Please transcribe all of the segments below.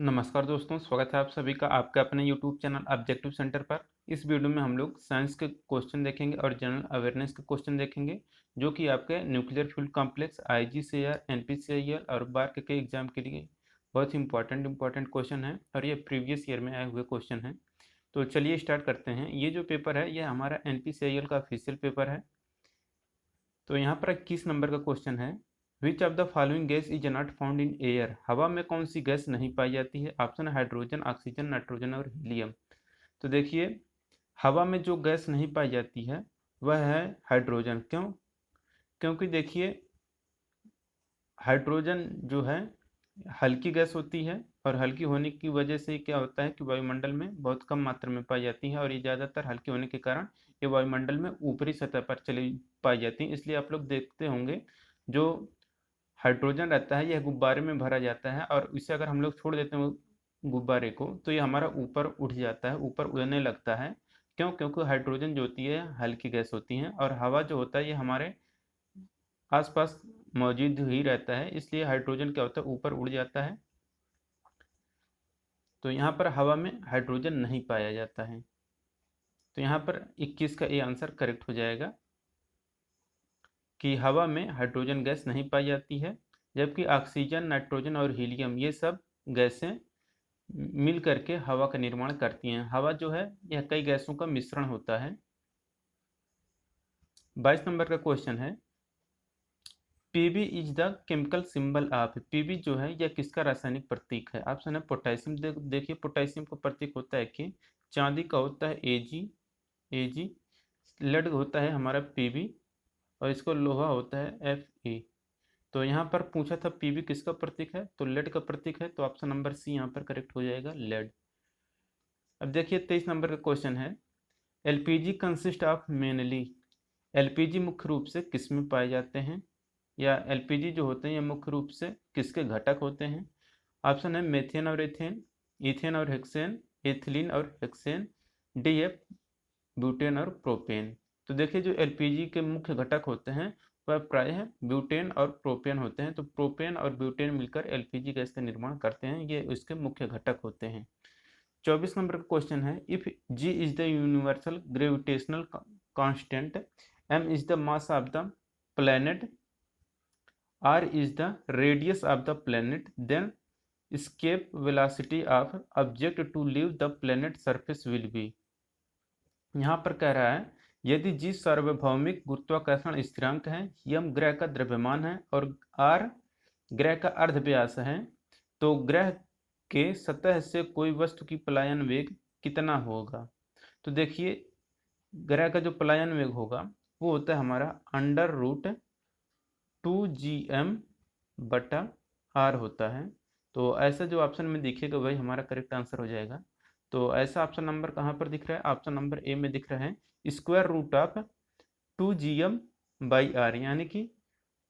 नमस्कार दोस्तों, स्वागत है आप सभी का आपके अपने यूट्यूब चैनल ऑब्जेक्टिव सेंटर पर। इस वीडियो में हम लोग साइंस के क्वेश्चन देखेंगे और जनरल अवेयरनेस के क्वेश्चन देखेंगे, जो कि आपके न्यूक्लियर फ्यूल कॉम्प्लेक्स, आईजीसीआर, एनपीसीआईएल और बार के एग्जाम के लिए बहुत ही इंपॉर्टेंट क्वेश्चन है और ये प्रीवियस ईयर में आए हुए क्वेश्चन हैं। तो चलिए स्टार्ट करते हैं। ये जो पेपर है ये हमारा एनपीसीआईएल का ऑफिशियल पेपर है। तो यहाँ पर 21 नंबर का क्वेश्चन है, which of the following gas is not found in air. हवा में कौन सी गैस नहीं पाई जाती है? ऑप्शन है हाइड्रोजन, ऑक्सीजन, नाइट्रोजन और हीलियम। तो देखिए, हवा में जो गैस नहीं पाई जाती है वह है हाइड्रोजन। क्यों? क्योंकि देखिए, हाइड्रोजन जो है हल्की गैस होती है और हल्की होने की वजह से क्या होता है कि वायुमंडल में बहुत कम मात्रा में पाई जाती है, और ये ज़्यादातर हल्की होने के कारण ये वायुमंडल में ऊपरी सतह पर चली पाई जाती है। इसलिए आप लोग देखते होंगे, जो हाइड्रोजन रहता है यह गुब्बारे में भरा जाता है और इसे अगर हम लोग छोड़ देते हैं गुब्बारे को, तो ये हमारा ऊपर उठ जाता है, ऊपर उड़ने लगता है। क्यों? क्योंकि हाइड्रोजन जो होती है हल्की गैस होती है और हवा जो होता है ये हमारे आसपास मौजूद ही रहता है, इसलिए हाइड्रोजन क्या होता है ऊपर उड़ जाता है। तो यहाँ पर हवा में हाइड्रोजन नहीं पाया जाता है। तो यहाँ पर 21 का ये आंसर करेक्ट हो जाएगा कि हवा में हाइड्रोजन गैस नहीं पाई जाती है, जबकि ऑक्सीजन, नाइट्रोजन और हीलियम ये सब गैसें मिल करके हवा का निर्माण करती हैं। हवा जो है यह कई गैसों का मिश्रण होता है। 22 नंबर का क्वेश्चन है, PB is the chemical symbol of. PB जो है यह किसका रासायनिक प्रतीक है? ऑप्शन है पोटेशियम। देखिए, पोटेशियम का प्रतीक होता है कि चांदी का होता है एजी, एजी। लेड होता है हमारा पीबी और इसको लोहा होता है एफ ई। तो यहाँ पर पूछा था पीबी किसका प्रतीक है, तो लेड का प्रतीक है, तो ऑप्शन नंबर सी यहाँ पर करेक्ट हो जाएगा, लेड। अब देखिए 23 नंबर का क्वेश्चन है, LPG consist of mainly. LPG मुख्य रूप से किस में पाए जाते हैं, या एलपीजी जो होते हैं ये मुख्य रूप से किसके घटक होते हैं? ऑप्शन है मेथेन और एथेन, इथेन और हेक्सेन, एथिलीन और हेक्सेन, डी है ब्यूटेन और प्रोपेन। तो देखिए, जो एलपीजी के मुख्य घटक होते हैं वह प्रायः ब्यूटेन और प्रोपेन होते हैं। तो प्रोपेन और ब्यूटेन मिलकर एलपीजी गैस का निर्माण करते हैं, ये इसके मुख्य घटक होते हैं। 24 नंबर का क्वेश्चन है, if G is the universal gravitational constant, M is the mass of the planet, R is the radius of the planet, then escape velocity of object to leave the planet surface will be। यहाँ पर कह रहा है, यदि जी सार्वभौमिक गुरुत्वाकर्षण स्थिरांक है, यम ग्रह का द्रव्यमान है और आर ग्रह का अर्धव्यास है, तो ग्रह के सतह से कोई वस्तु की पलायन वेग कितना होगा? तो देखिए, ग्रह का जो पलायन वेग होगा वो होता है हमारा √2gm बटा आर होता है। तो ऐसा जो ऑप्शन में दिखेगा वही हमारा करेक्ट आंसर हो जाएगा। तो ऐसा ऑप्शन नंबर कहाँ पर दिख रहा है? ऑप्शन नंबर ए में दिख रहा है, square root of 2gm by R, यानी कि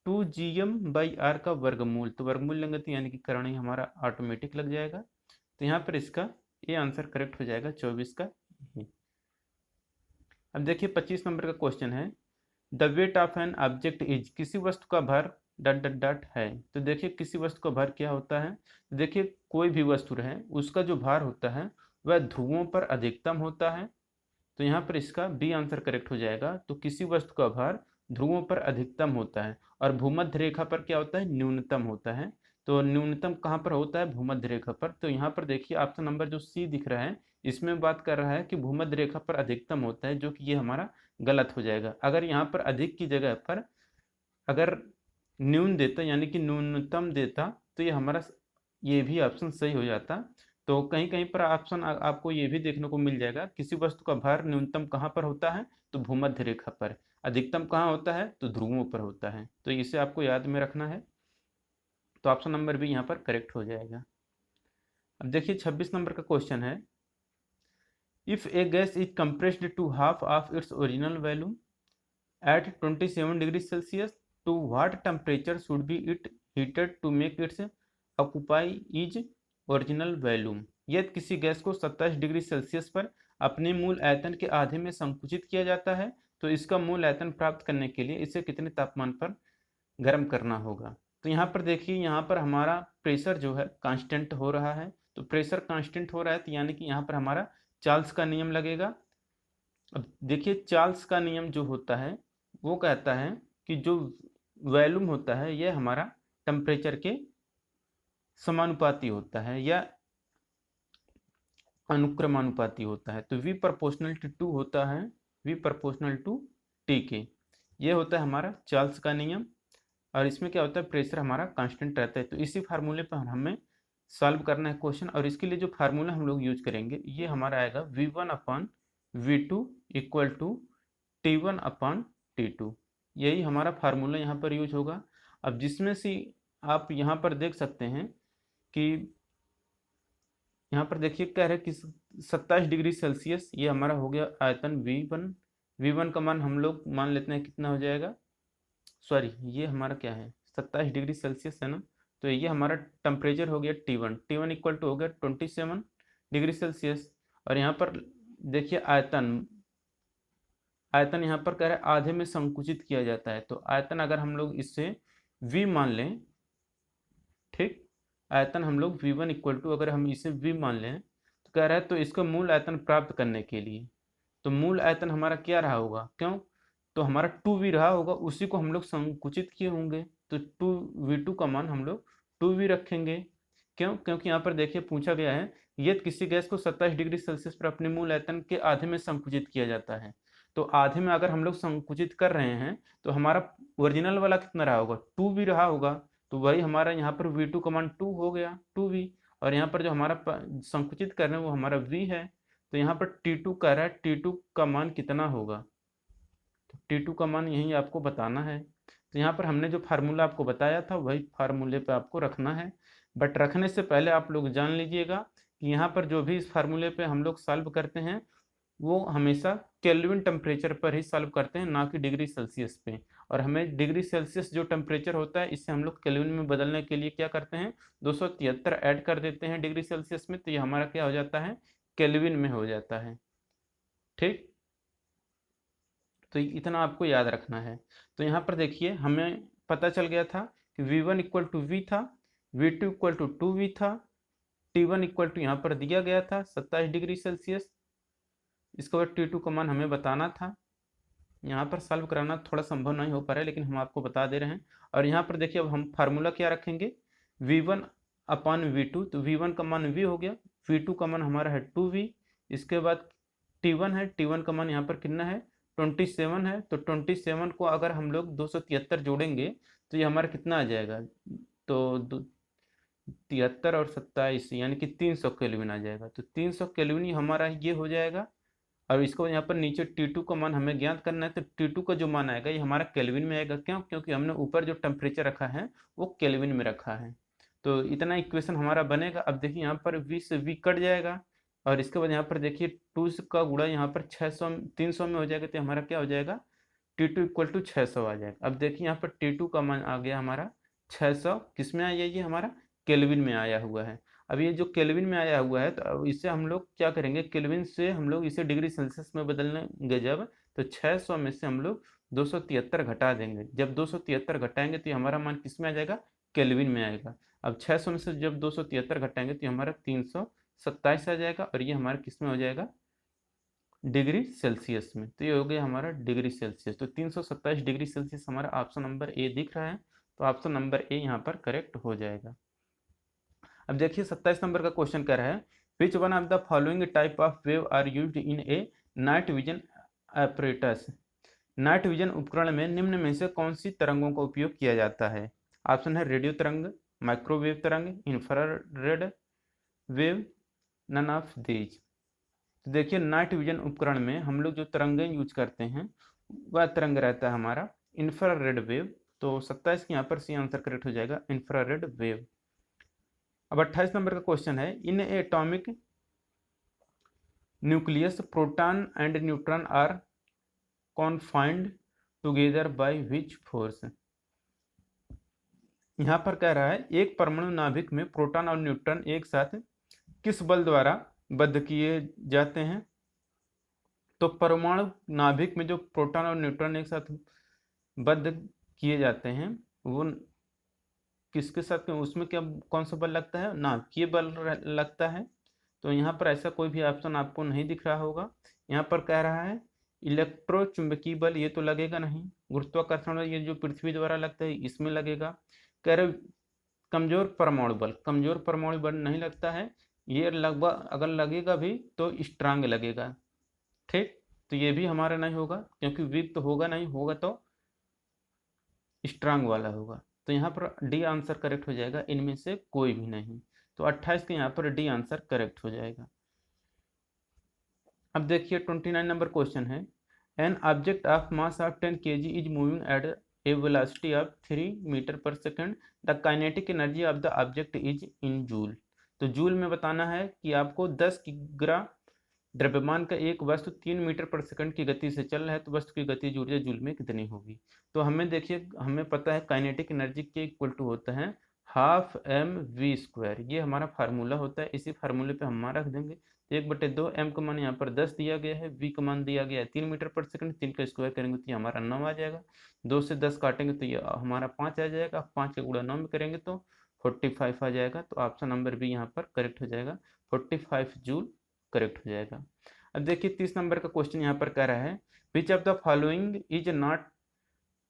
2gm बाई आर का वर्गमूल। तो वर्गमूल लेंगे तो यानी कि करणी हमारा ऑटोमेटिक लग जाएगा। तो यहाँ पर इसका ये आंसर करेक्ट हो जाएगा 24 का। अब देखिए 25 नंबर का क्वेश्चन है, the weight of an object is. किसी वस्तु का भार डट डट डट है। तो देखिए, किसी वस्तु का भार क्या होता है? देखिए, कोई भी वस्तु रहे उसका जो भार होता है वह ध्रुवों पर अधिकतम होता है। तो यहाँ पर इसका बी आंसर करेक्ट हो जाएगा। तो किसी वस्तु का भार ध्रुवों पर अधिकतम होता है और भूमध्य रेखा पर क्या होता है? न्यूनतम होता है। तो न्यूनतम कहाँ पर होता है? भूमध्य रेखा पर। तो यहाँ पर देखिए ऑप्शन नंबर जो सी दिख रहा है इसमें बात कर रहा है कि भूमध्य रेखा पर अधिकतम होता है, जो कि ये हमारा गलत हो जाएगा। अगर यहाँ पर अधिक की जगह पर अगर न्यून देता यानी कि न्यूनतम देता तो ये हमारा ये भी ऑप्शन सही हो जाता। तो कहीं कहीं पर ऑप्शन आपको ये भी देखने को मिल जाएगा, किसी वस्तु का भार न्यूनतम कहाँ पर होता है? तो भूमध्य रेखा पर। अधिकतम कहाँ होता है? तो ध्रुवों पर होता है। तो इसे आपको याद में रखना है। तो ऑप्शन नंबर भी यहाँ पर करेक्ट हो जाएगा। अब देखिए 26 नंबर का क्वेश्चन है, if a gas is compressed to half of its original value at 27 degree Celsius, to what temperature should be it heated to make its occupy its original volume। यदि किसी gas को 27 degree Celsius पर अपने मूल आयतन के आधे में संकुचित किया जाता है, तो इसका मूल आयतन प्राप्त करने के लिए इसे कितने तापमान पर गर्म करना होगा? तो यहाँ पर देखिए, यहाँ पर हमारा प्रेशर जो है कांस्टेंट हो रहा है, तो प्रेशर कांस्टेंट हो रहा है, तो यानी कि यहाँ पर हमारा चार्ल्स का नियम लगेगा। अब देखिए चार्ल्स का नियम जो होता है वो कहता है कि जो वॉल्यूम होता है यह हमारा टेम्परेचर के समानुपाती होता है या अनुक्रमानुपाती होता है। तो V प्रोपोर्शनल टू 2 होता है, V प्रोपोर्शनल टू T के। ये होता है हमारा चार्ल्स का नियम, और इसमें क्या होता है प्रेशर हमारा कांस्टेंट रहता है। तो इसी फार्मूले पर हमें सॉल्व करना है क्वेश्चन, और इसके लिए जो फार्मूला हम लोग यूज करेंगे ये हमारा आएगा V1/V2 इक्वल टू T1/T2। यही हमारा फार्मूला यहाँ पर यूज होगा। अब जिसमें से आप यहाँ पर देख सकते हैं कि यहाँ पर देखिए कह रहे कि 27 डिग्री सेल्सियस ये हमारा हो गया आयतन V1 का मान हम लोग मान लेते हैं कितना हो जाएगा, सॉरी ये हमारा क्या है 27 डिग्री सेल्सियस है ना, तो ये हमारा टेम्परेचर हो गया T1 इक्वल टू हो गया 27 डिग्री सेल्सियस। और यहाँ पर देखिए आयतन यहाँ पर कह रहे हैं आधे में संकुचित किया जाता है। तो आयतन अगर हम लोग इससे V मान लें, ठीक, आयतन हम लोग V1 इक्वल टू अगर हम इसे V मान लें तो कह रहा है तो इसका मूल आयतन प्राप्त करने के लिए, तो मूल आयतन हमारा क्या रहा होगा, क्यों, तो हमारा 2V रहा होगा, उसी को हम लोग संकुचित किए होंगे, तो 2V2 का मान हम लोग 2V रखेंगे। क्यों, क्योंकि यहाँ पर देखिए पूछा गया है यदि किसी गैस को 27 डिग्री सेल्सियस पर अपने मूल आयतन के आधे में संकुचित किया जाता है, तो आधे में अगर हम लोग संकुचित कर रहे हैं तो हमारा ओरिजिनल वाला कितना रहा होगा 2V रहा होगा, तो वही हमारा यहाँ पर V2 का मान 2 हो गया 2V, और यहाँ पर जो हमारा संकुचित कर रहे हैं वो हमारा V है। तो यहाँ पर T2 कह रहा है T2 का मान कितना होगा, तो T2 का मान यही आपको बताना है। तो यहाँ पर हमने जो फार्मूला आपको बताया था वही फार्मूले पे आपको रखना है, बट रखने से पहले आप लोग जान लीजिएगा कि यहाँ पर जो भी इस फार्मूले पे हम लोग सॉल्व करते हैं वो हमेशा केल्विन टेम्परेचर पर ही सॉल्व करते हैं, ना कि डिग्री सेल्सियस पे। और हमें डिग्री सेल्सियस जो टेम्परेचर होता है इससे हम लोग केल्विन में बदलने के लिए क्या करते हैं 273 ऐड कर देते हैं डिग्री सेल्सियस में, तो ये हमारा क्या हो जाता है केल्विन में हो जाता है, ठीक। तो इतना आपको याद रखना है। तो यहाँ पर देखिए हमें पता चल गया था कि V1 इक्वल टू V था, V2 इक्वल टू 2V था, T1 इक्वल टू यहाँ पर दिया गया था 27 डिग्री सेल्सियस। इसके बाद T2 का मान हमें बताना था, यहाँ पर सॉल्व कराना थोड़ा संभव नहीं हो पा रहा है लेकिन हम आपको बता दे रहे हैं। और यहाँ पर देखिए अब हम फार्मूला क्या रखेंगे V1/V2, तो V1 का मान V हो गया, V2 का मान हमारा है 2V, इसके बाद T1 है, T1 का मान यहाँ पर कितना है 27 है, तो 27 को अगर हम लोग 273 जोड़ेंगे तो ये हमारा कितना आ जाएगा, तो 73 और 27 यानी कि 300 केल्विन आ जाएगा। तो 300 केल्विन हमारा ये हो जाएगा। और इसको यहाँ पर नीचे T2 का मान हमें ज्ञात करना है, तो T2 का जो मान आएगा ये हमारा केल्विन में आएगा, क्यों, क्योंकि हमने ऊपर जो टेम्परेचर रखा है वो केल्विन में रखा है। तो इतना इक्वेशन हमारा बनेगा। अब देखिए यहाँ पर V से V कट जाएगा, और इसके बाद यहाँ पर देखिए 2 का गुणा यहाँ पर 300 में हो जाएगा, तो हमारा क्या हो जाएगा T2 इक्वल टू 600 आ जाएगा। अब देखिए यहाँ पर T2 का मान आ गया हमारा 600, किस में आया, ये हमारा केल्विन में आया हुआ है। अब ये जो केल्विन में आया हुआ है तो अब इसे हम लोग क्या करेंगे, केल्विन से हम लोग इसे डिग्री सेल्सियस में बदलेंगे जब, तो 600 में से हम लोग 273 घटा देंगे। जब 273 घटाएंगे तो हमारा मान किस में आ जाएगा केल्विन में आएगा। अब 600 में से जब 273 घटाएंगे तो हमारा 327 आ जाएगा, और ये हमारा किस में हो जाएगा डिग्री सेल्सियस में। तो ये हो गया हमारा डिग्री सेल्सियस। तो 327 डिग्री सेल्सियस हमारा ऑप्शन नंबर ए दिख रहा है, तो ऑप्शन नंबर ए यहाँ पर करेक्ट हो जाएगा। अब देखिए 27 नंबर का क्वेश्चन कर रहा है which one of the following type of wave are used in a night vision apparatus। Night vision उपकरण में निम्न में से कौन सी तरंगों का उपयोग किया जाता है। ऑप्शन है रेडियो तरंग, माइक्रोवेव तरंग, infrared wave, none of these. तो देखिए नाइट विजन उपकरण में हम लोग जो तरंगें यूज करते हैं वह तरंग रहता है हमारा इंफ्रारेड वेव। तो 27 की यहाँ पर सी आंसर करेक्ट हो जाएगा इंफ्रारेड वेव। अब 28 नंबर का क्वेश्चन है in atomic nucleus proton and neutron are confined together by which force. यहाँ पर कह रहा है एक परमाणु नाभिक में प्रोटॉन और न्यूट्रॉन एक साथ किस बल द्वारा बद्ध किए जाते हैं। तो परमाणु नाभिक में जो प्रोटॉन और न्यूट्रॉन एक साथ बद्ध किए जाते हैं वो किसके साथ उसमें क्या कौन सा बल लगता है ना, ये बल लगता है। तो यहाँ पर ऐसा कोई भी ऑप्शन आपको नहीं दिख रहा होगा। यहाँ पर कह रहा है इलेक्ट्रोचुंबकीय बल, ये तो लगेगा नहीं। गुरुत्वाकर्षण बल, ये जो पृथ्वी द्वारा लगता है इसमें लगेगा। कह रहे कमजोर परमाणु बल, कमजोर परमाणु बल नहीं लगता है। ये लगभग अगर लगेगा भी तो स्ट्रांग लगेगा। ठीक, तो ये भी हमारा नहीं होगा, क्योंकि वीक तो होगा नहीं, होगा तो स्ट्रांग वाला होगा। तो यहाँ पर डी आंसर करेक्ट हो जाएगा, इनमें से कोई भी नहीं। तो 28 के यहाँ पर डी आंसर करेक्ट हो जाएगा। अब देखिए 29 नंबर क्वेश्चन है, an object of mass of 10 kg is moving at a velocity of 3 metre per second, the kinetic energy of the object is in joule. तो जूल में बताना है कि आपको 10 किग्रा द्रव्यमान का एक वस्तु 3 मीटर पर सेकंड की गति से चल रहा है, तो वस्तु की गतिज ऊर्जा जूल में कितनी होगी। तो हमें देखिए, हमें पता है काइनेटिक एनर्जी के इक्वल टू होता है हाफ एम वी स्क्वायर, ये हमारा फार्मूला होता है। इसी फार्मूले पे हम रख देंगे। 1/2 एम का मान यहाँ पर 10 दिया गया है, वी का मान दिया गया है 3 मीटर पर सेकंड, 3 का स्क्वायर करेंगे तो ये हमारा 9 आ जाएगा। 2 से 10 काटेंगे तो ये हमारा 5 आ जाएगा, 5 का गुणा 9 में करेंगे तो 45 आ जाएगा। तो ऑप्शन नंबर बी यहाँ पर करेक्ट हो जाएगा, 45 जूल करेक्ट हो जाएगा। अब देखिए 30 नंबर का क्वेश्चन यहाँ पर कह रहा है, which of the following is not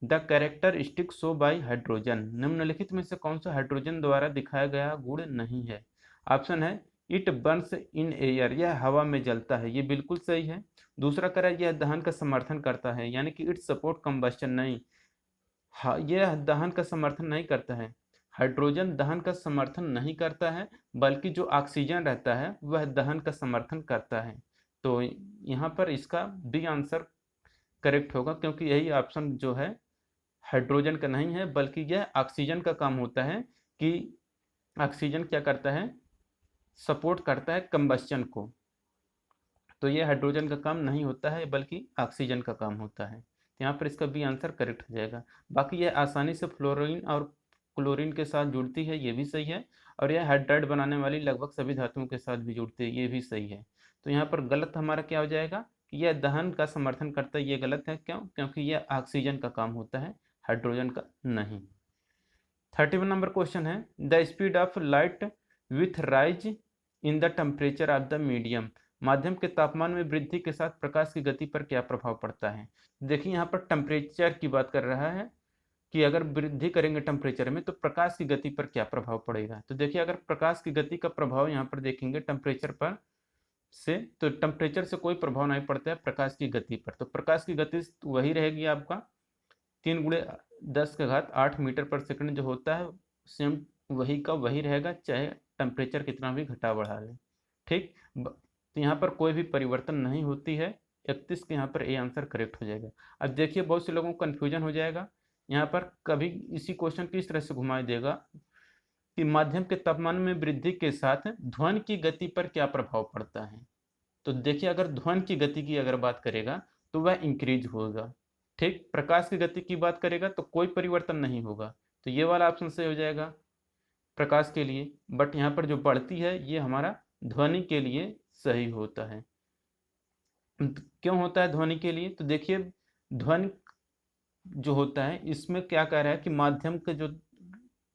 the characteristic show by hydrogen, निम्नलिखित में से कौन सा हाइड्रोजन द्वारा दिखाया गया गुण नहीं है। ऑप्शन है इट बर्न्स इन एयर, यह हवा में जलता है, ये बिल्कुल सही है। दूसरा कह रहा है यह दहन का समर्थन करता है, यानी कि इट सपोर्ट कंबस्शन, नहीं, यह दहन का समर्थन नहीं करता है। हाइड्रोजन दहन का समर्थन नहीं करता है, बल्कि जो ऑक्सीजन रहता है वह दहन का समर्थन करता है। तो यहाँ पर इसका बी आंसर करेक्ट होगा, क्योंकि यही ऑप्शन जो है हाइड्रोजन का नहीं है, बल्कि यह ऑक्सीजन का काम होता है कि ऑक्सीजन क्या करता है, सपोर्ट करता है कंबस्चन को। तो यह हाइड्रोजन का काम नहीं होता है, बल्कि ऑक्सीजन का काम होता है। तो यहाँ पर इसका बी आंसर करेक्ट हो जाएगा। बाकी यह आसानी से फ्लोरीन और क्लोरीन के साथ जुड़ती है, ये भी सही है। और यह हाइड्राइड बनाने वाली लगभग सभी धातुओं के साथ भी जुड़ती है, ये भी सही है। तो यहाँ पर गलत हमारा क्या हो जाएगा कि यह दहन का समर्थन करता है, ये गलत है। क्यों? क्योंकि यह ऑक्सीजन का काम होता है, हाइड्रोजन का नहीं। 31 नंबर क्वेश्चन है, the speed of light with rise in the temperature of the medium, माध्यम के तापमान में वृद्धि के साथ प्रकाश की गति पर क्या प्रभाव पड़ता है। देखिए यहाँ पर टेम्परेचर की बात कर रहा है कि अगर वृद्धि करेंगे टेम्परेचर में तो प्रकाश की गति पर क्या प्रभाव पड़ेगा। तो देखिए अगर प्रकाश की गति का प्रभाव यहाँ पर देखेंगे टेम्परेचर पर से, तो टेम्परेचर से कोई प्रभाव नहीं पड़ता है प्रकाश की गति पर। तो प्रकाश की गति वही रहेगी आपका 3×10⁸ मीटर पर सेकंड जो होता है, सेम वही का वही रहेगा, चाहे टेम्परेचर कितना भी घटा बढ़ा ले। ठीक, तो यहाँ पर कोई भी परिवर्तन नहीं होती है। 31 के यहाँ पर ए आंसर करेक्ट हो जाएगा। अब देखिए बहुत से लोगों को कन्फ्यूजन हो जाएगा, यहाँ पर कभी इसी क्वेश्चन को इस तरह से घुमा देगा कि माध्यम के तापमान में वृद्धि के साथ ध्वनि की गति पर क्या प्रभाव पड़ता है। तो देखिए अगर ध्वनि की गति की अगर बात करेगा तो वह इंक्रीज होगा। ठीक, प्रकाश की गति की बात करेगा तो कोई परिवर्तन नहीं होगा। तो ये वाला ऑप्शन सही हो जाएगा प्रकाश के लिए। बट यहाँ पर जो बढ़ती है ये हमारा ध्वनि के लिए सही होता है। क्यों होता है ध्वनि के लिए? तो देखिए ध्वनि जो होता है इसमें क्या कह रहा है कि माध्यम का जो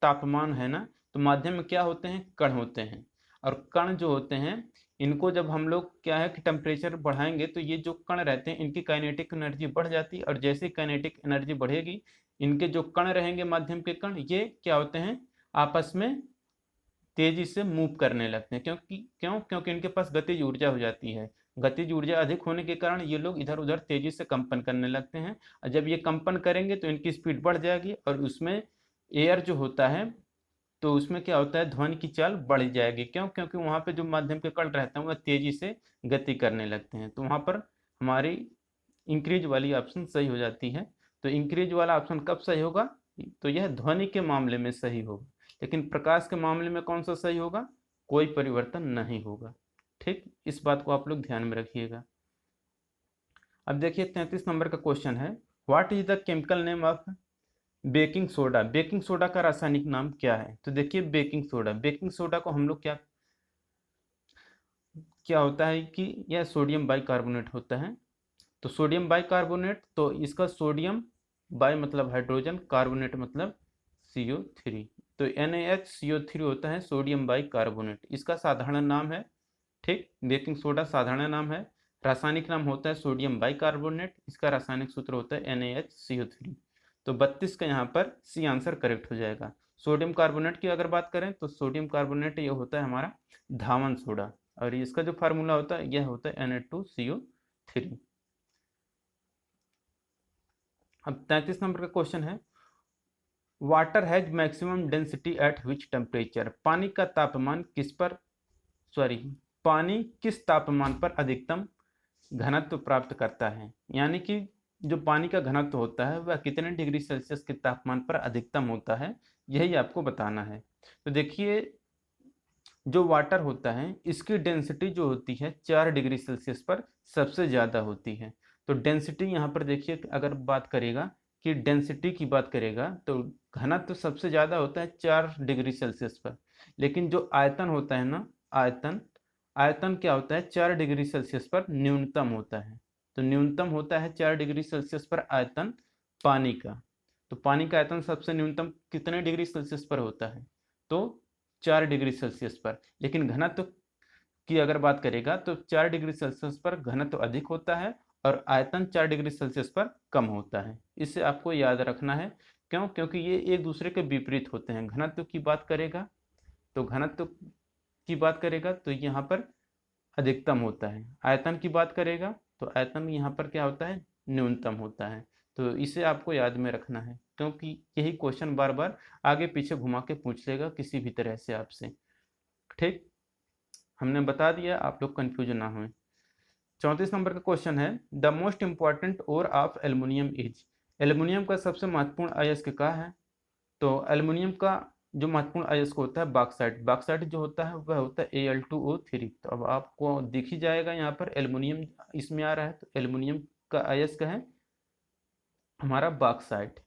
तापमान है ना, तो माध्यम में क्या होते हैं, कण होते हैं। और कण जो होते हैं इनको जब हम लोग क्या है कि टेम्परेचर बढ़ाएंगे तो ये जो कण रहते हैं इनकी काइनेटिक एनर्जी बढ़ जाती है, और जैसे काइनेटिक एनर्जी बढ़ेगी इनके जो कण रहेंगे माध्यम के कण, ये क्या होते हैं, आपस में तेजी से मूव करने लगते हैं। क्योंकि इनके पास गतिज ऊर्जा हो जाती है। गतिज ऊर्जा अधिक होने के कारण ये लोग इधर उधर तेजी से कंपन करने लगते हैं, और जब ये कंपन करेंगे तो इनकी स्पीड बढ़ जाएगी, और उसमें एयर जो होता है तो उसमें क्या होता है, ध्वनि की चाल बढ़ जाएगी। क्योंकि वहाँ पे जो माध्यम के कण रहते हैं वह तेजी से गति करने लगते हैं। तो वहाँ पर हमारी इंक्रीज वाली ऑप्शन सही हो जाती है। तो इंक्रीज वाला ऑप्शन कब सही होगा, तो यह ध्वनि के मामले में सही होगा। लेकिन प्रकाश के मामले में कौन सा सही होगा, कोई परिवर्तन नहीं होगा। ठीक, इस बात को आप लोग ध्यान में रखिएगा। अब देखिए 33 नंबर का क्वेश्चन है, what is the chemical name of baking soda, baking soda का रासायनिक नाम क्या है। तो देखिए बेकिंग सोडा को हम लोग क्या होता है कि यह सोडियम बाइकार्बोनेट होता है। तो सोडियम बाइकार्बोनेट, तो इसका सोडियम बाई मतलब हाइड्रोजन, कार्बोनेट मतलब CO3, तो NaHCO3 होता है सोडियम बाइकार्बोनेट, इसका साधारण नाम है। ठीक, बेकिंग सोडा साधारण नाम है, रासायनिक नाम होता है सोडियम बाइकार्बोनेट, इसका रासायनिक सूत्र होता है NaHCO3। तो 32 का यहाँ पर सी आंसर करेक्ट हो जाएगा। सोडियम कार्बोनेट की अगर बात करें तो सोडियम कार्बोनेट ये होता है हमारा धावन सोडा, और इसका जो फार्मूला होता है यह होता है Na2CO3। अब 33 नंबर का क्वेश्चन है, water has maximum density at which temperature. पानी का तापमान किस पर, सॉरी, पानी किस तापमान पर अधिकतम घनत्व प्राप्त करता है, यानी कि जो पानी का घनत्व होता है वह कितने डिग्री सेल्सियस के तापमान पर अधिकतम होता है, यही आपको बताना है। तो देखिए, जो वाटर होता है इसकी डेंसिटी जो होती है 4 डिग्री सेल्सियस पर सबसे ज़्यादा होती है। तो डेंसिटी यहाँ पर देखिए, अगर बात करेगा कि डेंसिटी की बात करेगा तो घनत्व सबसे ज़्यादा होता है 4 डिग्री सेल्सियस पर, लेकिन जो आयतन होता है ना, आयतन आयतन क्या होता है 4 डिग्री सेल्सियस पर न्यूनतम होता है। तो न्यूनतम होता है 4 डिग्री सेल्सियस पर आयतन पानी का। तो पानी का आयतन सबसे न्यूनतम कितने डिग्री सेल्सियस पर होता है, तो 4 डिग्री सेल्सियस पर। लेकिन घनत्व की अगर बात करेगा तो 4 डिग्री सेल्सियस पर घनत्व अधिक होता है और आयतन 4 डिग्री सेल्सियस पर कम होता है। इसे आपको याद रखना है। क्यों? क्योंकि ये एक दूसरे के विपरीत होते हैं। घनत्व की बात करेगा तो घनत्व की बात करेगा तो यहाँ पर अधिकतम होता है, आयतन की बात करेगा तो आयतन यहाँ पर क्या होता है, न्यूनतम होता है। तो इसे आपको याद में रखना है, क्योंकि यही क्वेश्चन बार बार आगे पीछे घुमा के पूछ लेगा किसी भी तरह से आपसे। ठीक, हमने बता दिया, आप लोग कंफ्यूज ना हुए। 34 नंबर का क्वेश्चन है, the most important ore of aluminium is. Aluminium का सबसे महत्वपूर्ण अयस्क क्या है? तो एल्युमिनियम का जो महत्वपूर्ण अयस्क होता है बॉक्साइट, बॉक्साइट जो होता है वह होता है Al2O3। तो अब आपको दिख ही जाएगा यहाँ पर एल्युमिनियम इसमें आ रहा है, तो एल्युमिनियम का अयस्क है हमारा बॉक्साइट।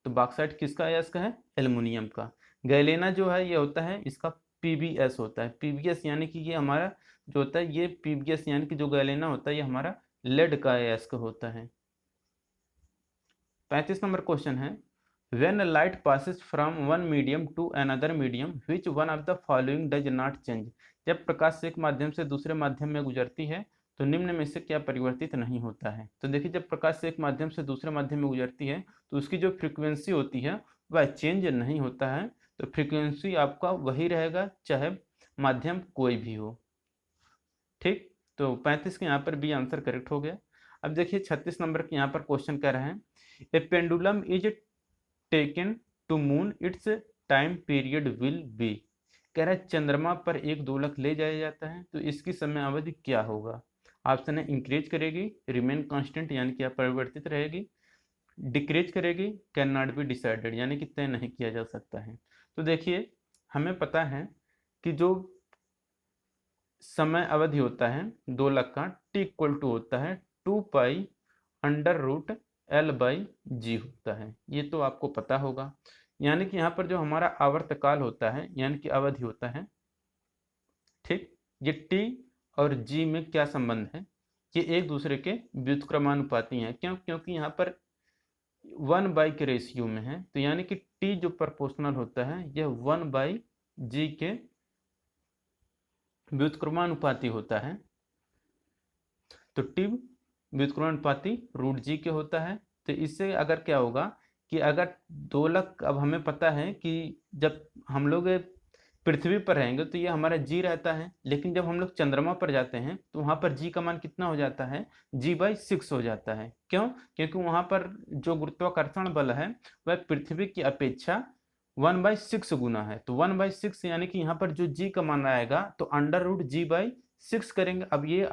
तो बॉक्साइट किसका अयस्क है? एल्युमिनियम का। गैलेना जो है ये होता है इसका PbS होता है। PbS यानी कि ये हमारा जो होता है, ये PbS यानी कि जो गैलेना होता है ये हमारा लेड का अयस्क होता है। 35 नंबर क्वेश्चन है, when a light passes from one medium to another medium which one of the following does not change। जब प्रकाश से एक माध्यम से दूसरे माध्यम में गुजरती है तो निम्न में से क्या परिवर्तित नहीं होता है? तो देखिए, जब प्रकाश से एक माध्यम से दूसरे माध्यम में गुजरती है तो उसकी जो फ्रीक्वेंसी होती है वह चेंज नहीं होता है। तो फ्रीक्वेंसी आपका वही रहेगा चाहे माध्यम कोई भी हो। ठीक, तो 35 के यहाँ पर बी आंसर करेक्ट हो गया। अब देखिए 36 नंबर के यहाँ पर क्वेश्चन कह रहे हैं, a pendulum is taken to moon its time period will be. कह रहा है चंद्रमा पर एक दोलक ले जाया जाता है तो इसकी समय अवधि क्या होगा? ऑप्शन है इंक्रीज करेगी, रिमेन कांस्टेंट यानी कि अपरिवर्तित रहेगी, डिक्रीज करेगी, कैन नॉट बी डिसाइडेड यानी कि तय नहीं किया जा सकता है। तो देखिए, हमें पता है कि जो समय अवधि होता है दोलक का T= होता है 2π√L/g होता है, ये तो आपको पता होगा। यानी कि यहाँ पर जो हमारा आवर्तकाल होता है यानी कि अवधि होता है, ठीक, ये T और G में क्या संबंध है? ये एक दूसरे के व्युत्क्रमानुपाती हैं। क्यों? क्योंकि यहाँ पर 1/, के रेशियो में है। तो यानी कि T जो प्रोपोर्शनल होता है यह 1/g के व्युत्क्रमानुपाती होता है। तो T व्युत्क्रमानुपाती √g के होता है। तो इससे अगर क्या होगा कि अगर दोलक, अब हमें पता है कि जब हम लोग पृथ्वी पर रहेंगे तो ये हमारा g रहता है, लेकिन जब हम लोग चंद्रमा पर जाते हैं तो वहाँ पर g का मान कितना हो जाता है? g/6 हो जाता है। क्यों? क्योंकि वहाँ पर जो गुरुत्वाकर्षण बल है वह पृथ्वी की अपेक्षा 1/6 गुना है। तो 1/6 यानी कि यहाँ पर जो g का मान आएगा तो √g/6 करेंगे। अब ये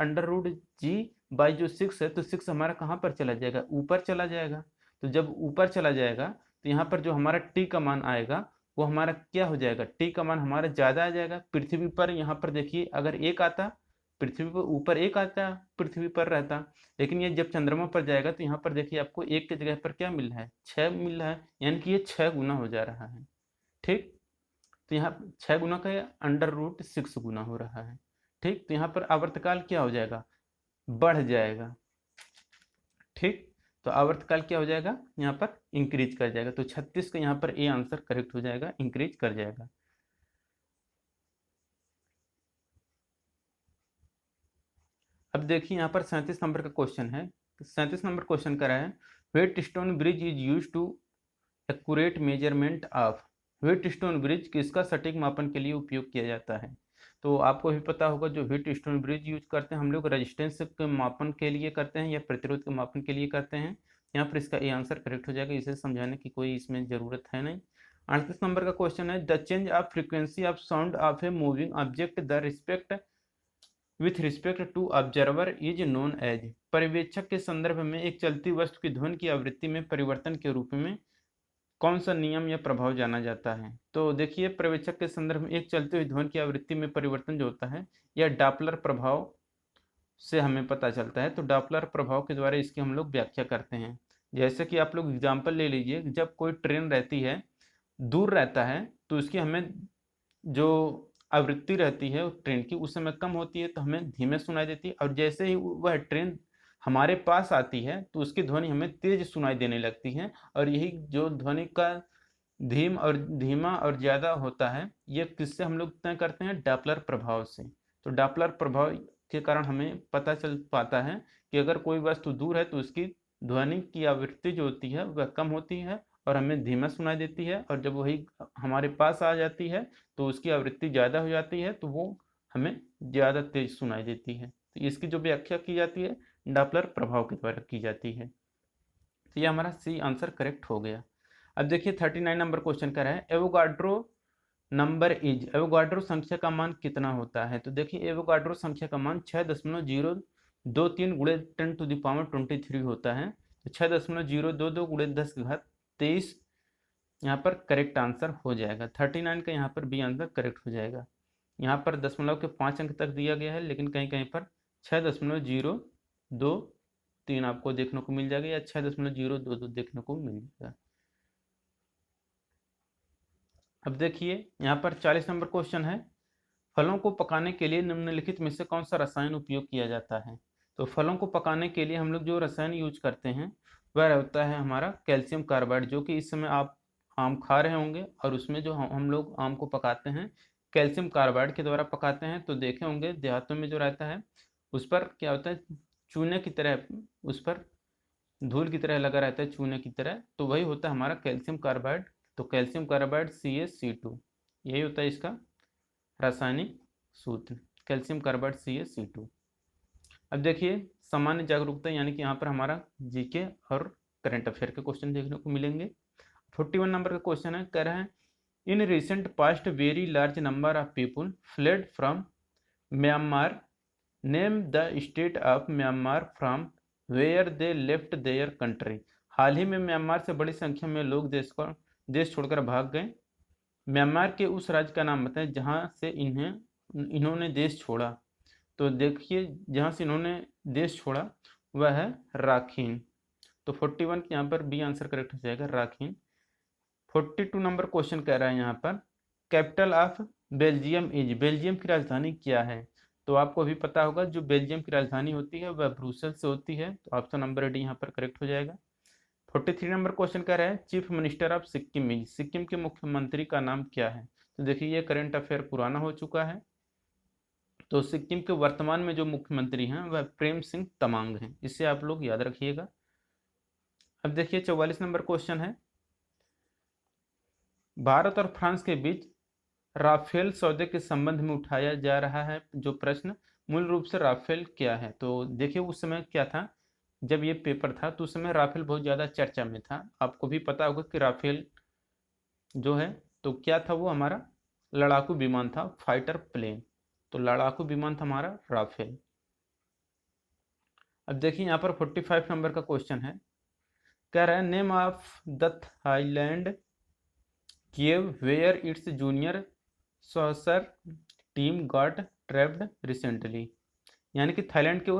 √g/6 है तो 6 हमारा कहाँ पर चला जाएगा? ऊपर चला जाएगा। तो जब ऊपर चला जाएगा तो यहाँ पर जो हमारा t का मान आएगा वो हमारा क्या हो जाएगा? t का मान हमारा ज़्यादा आ जाएगा। पृथ्वी पर यहाँ पर देखिए, अगर 1 आता, पृथ्वी पर ऊपर 1 आता, पृथ्वी पर रहता, लेकिन ये जब चंद्रमा पर जाएगा तो यहाँ पर देखिए आपको 1 की जगह पर क्या मिल रहा है? 6 मिल रहा है, यानी कि ये 6 गुना हो जा रहा है। ठीक, तो यहाँ 6 गुना का √6 गुना हो रहा है। ठीक, तो यहाँ पर आवर्तकाल क्या हो जाएगा? बढ़ जाएगा। ठीक, तो आवर्तकाल क्या हो जाएगा, यहाँ पर इंक्रीज कर जाएगा। तो 36 का यहाँ पर ए आंसर करेक्ट हो जाएगा, इंक्रीज कर जाएगा। अब देखिए यहाँ पर 37 नंबर का क्वेश्चन है। 37 नंबर क्वेश्चन कर रहा है, wheatstone bridge is use to accurate measurement of. Wheatstone bridge किसका सटीक मापन के लिए उपयोग किया जाता है। तो आपको भी पता होगा, जो व्हीट स्टोन ब्रिज यूज करते हैं हम लोग रेजिस्टेंस के मापन के लिए करते हैं या प्रतिरोध के मापन के लिए करते हैं। यहाँ पर इसका ए आंसर करेक्ट हो जाएगा, इसे समझाने की कोई इसमें जरूरत है नहीं। 38 नंबर का क्वेश्चन है, the change of frequency of sound of a moving object the respect with respect to observer is known as. पर्यवेक्षक के संदर्भ में एक चलती वस्तु की ध्वनि की आवृत्ति में परिवर्तन के रूप में कौन सा नियम या प्रभाव जाना जाता है। तो देखिए, पर्यवेक्षक के संदर्भ में एक चलती हुई ध्वनि की आवृत्ति में परिवर्तन जो होता है यह डॉपलर प्रभाव से हमें पता चलता है। तो डॉपलर प्रभाव के द्वारा इसकी हम लोग व्याख्या करते हैं। जैसे कि आप लोग एग्जाम्पल ले लीजिए, जब कोई ट्रेन रहती है, दूर रहता है, तो इसकी हमें जो आवृत्ति रहती है ट्रेन की उस समय कम होती है, तो हमें धीमे सुनाई देती है। और जैसे ही वह ट्रेन हमारे पास आती है तो उसकी ध्वनि हमें तेज सुनाई देने लगती है। और यही जो ध्वनि का धीमा और ज़्यादा होता है, ये किससे हम लोग तय करते हैं, डॉपलर प्रभाव से। तो डॉपलर प्रभाव के कारण हमें पता चल पाता है कि अगर कोई वस्तु दूर है तो उसकी ध्वनि की आवृत्ति जो होती है वह कम होती है और हमें धीमा सुनाई देती है, और जब वही हमारे पास आ जाती है तो उसकी आवृत्ति ज़्यादा हो जाती है, तो वो हमें ज़्यादा तेज सुनाई देती है। तो इसकी जो व्याख्या की जाती है डॉपलर प्रभाव के द्वारा की जाती है। तो ये हमारा सी आंसर करेक्ट हो गया। अब देखिए 39 नंबर क्वेश्चन कर रहा है, एवोगाड्रो नंबर इज। एवोगाड्रो संख्या का मान कितना होता है। तो देखिए, एवोगाड्रो संख्या का मान 6.023 गुणे 10⁻23 होता है। तो 6.022 गुणे 10⁻23 यहाँ पर करेक्ट आंसर हो जाएगा। 39 का यहाँ पर बी आंसर करेक्ट हो जाएगा। यहाँ पर दशमलव के 5 अंक तक दिया गया है, लेकिन कहीं कहीं पर 6.023 आपको देखने को मिल जाएगा या 6.022 देखने को मिल जाएगा। अब देखिए यहाँ पर 40 नंबर क्वेश्चन है, फलों को पकाने के लिए निम्नलिखित में से कौन सा रसायन उपयोग किया जाता है। तो फलों को पकाने के लिए हम लोग जो रसायन यूज करते हैं वह होता है हमारा कैल्शियम कार्बाइड, जो कि इस समय आप आम खा रहे होंगे और उसमें जो हम लोग आम को पकाते हैं कैल्शियम कार्बाइड के द्वारा पकाते हैं। तो देखे होंगे देहातों में जो रहता है उस पर क्या होता है, चूने की तरह, उस पर धूल की तरह लगा रहता है, चूने की तरह। तो वही होता है हमारा कैल्शियम कार्बाइड। तो कैल्शियम कार्बाइड CaC2, यही होता है इसका रासायनिक सूत्र, कैल्शियम कार्बाइड CaC2। अब देखिए सामान्य जागरूकता, यानी कि यहाँ पर हमारा जीके और करंट अफेयर के क्वेश्चन देखने को मिलेंगे। 41 नंबर का क्वेश्चन है, कह रहा है in recent past very large number of people fled from Myanmar, name the state of Myanmar from where they left their country. हाल ही में म्यांमार से बड़ी संख्या में लोग देश छोड़कर भाग गए। म्यांमार के उस राज्य का नाम बताएं जहां से इन्होंने देश छोड़ा। तो देखिए जहां से इन्होंने देश छोड़ा वह है राखीन। तो 41 यहाँ पर बी आंसर करेक्ट हो जाएगा, राखीन। 42 नंबर क्वेश्चन कह रहा है यहाँ पर, capital of Belgium is. Belgium की राजधानी क्या है। तो आपको भी पता होगा जो बेल्जियम की राजधानी होती है वह ब्रुसेल से होती है। तो ऑप्शन नंबर डी यहाँ पर करेक्ट हो जाएगा। 43 नंबर क्वेश्चन कह रहा है chief minister of Sikkim is. Sikkim के मुख्यमंत्री का नाम क्या है। तो देखिए ये करंट अफेयर पुराना हो चुका है। तो सिक्किम के वर्तमान में जो मुख्यमंत्री हैं वह प्रेम सिंह तमांग हैं, इसे आप लोग याद रखिएगा। अब देखिए 44 नंबर क्वेश्चन है, भारत और फ्रांस के बीच राफेल सौदे के संबंध में उठाया जा रहा है जो प्रश्न, मूल रूप से राफेल क्या है। तो देखिए उस समय क्या था, जब ये पेपर था तो उस समय राफेल बहुत ज़्यादा चर्चा में था। आपको भी पता होगा कि राफेल जो है तो क्या था, वो हमारा लड़ाकू विमान था, फाइटर प्लेन। तो लड़ाकू विमान था हमारा राफेल। अब देखिए यहाँ पर 45 नंबर का क्वेश्चन है, कह रहा है name of the Thailand cave where its junior soccer team got trapped recently. यानी कि थाईलैंड के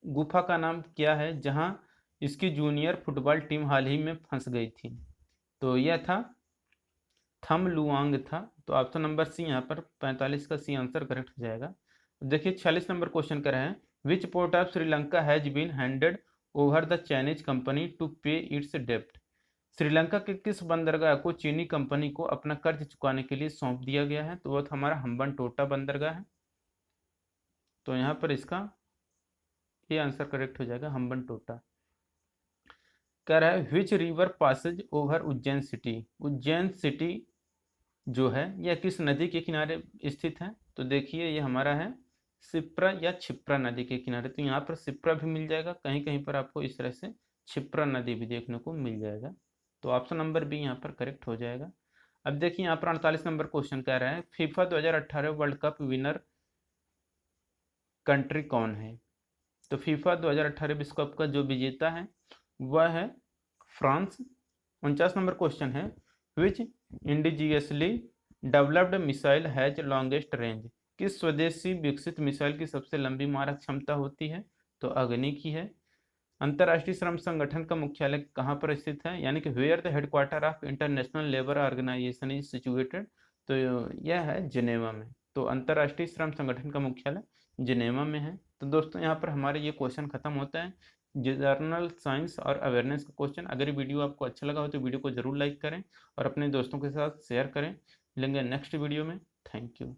गुफा का नाम क्या है जहां इसकी जूनियर फुटबॉल टीम हाल ही में फंस गई थी। तो यह था थम लुआंग था। तो ऑप्शन नंबर सी यहाँ पर 45 का सी आंसर करेक्ट हो जाएगा। देखिए 46 नंबर क्वेश्चन कर रहे हैं, which port of Sri Lanka has been handed over the Chinese company to pay its डेब्ट। श्रीलंका के किस बंदरगाह को चीनी कंपनी को अपना कर्ज चुकाने के लिए सौंप दिया गया है? तो वो हमारा हम्बनटोटा बंदरगाह है। तो यहाँ पर इसका ये आंसर करेक्ट हो जाएगा, हम्बनटोटा। कह रहा है which river passes over Ujjain city. Ujjain city जो है यह किस नदी के किनारे स्थित है? तो देखिए ये हमारा है शिप्रा या क्षिप्रा नदी के किनारे। तो यहाँ पर शिप्रा भी मिल जाएगा, कहीं कहीं पर आपको इस तरह से क्षिप्रा नदी भी देखने को मिल जाएगा। तो ऑप्शन नंबर बी यहाँ पर करेक्ट हो जाएगा। अब देखिए यहाँ पर 48 नंबर क्वेश्चन कह रहा है FIFA 2018 world cup winner country कौन है? तो फीफा 2018 विश्व कप का जो विजेता है वह है फ्रांस। 49 नंबर क्वेश्चन है which indigenously developed missile has longest range. किस स्वदेशी विकसित मिसाइल की सबसे लंबी मारक क्षमता होती है? तो अग्नि की है। अंतर्राष्ट्रीय श्रम संगठन का मुख्यालय कहाँ पर स्थित है, यानी कि where the headquarter of International Labour Organization is situated? तो यह है जिनेवा में। तो अंतर्राष्ट्रीय श्रम संगठन का मुख्यालय जिनेवा में है। तो दोस्तों यहाँ पर हमारे ये क्वेश्चन खत्म होता है, जर्नल साइंस और अवेयरनेस का क्वेश्चन। अगर ये वीडियो आपको अच्छा लगा हो तो वीडियो को जरूर लाइक करें और अपने दोस्तों के साथ शेयर करें। मिलेंगे नेक्स्ट वीडियो में। Thank you.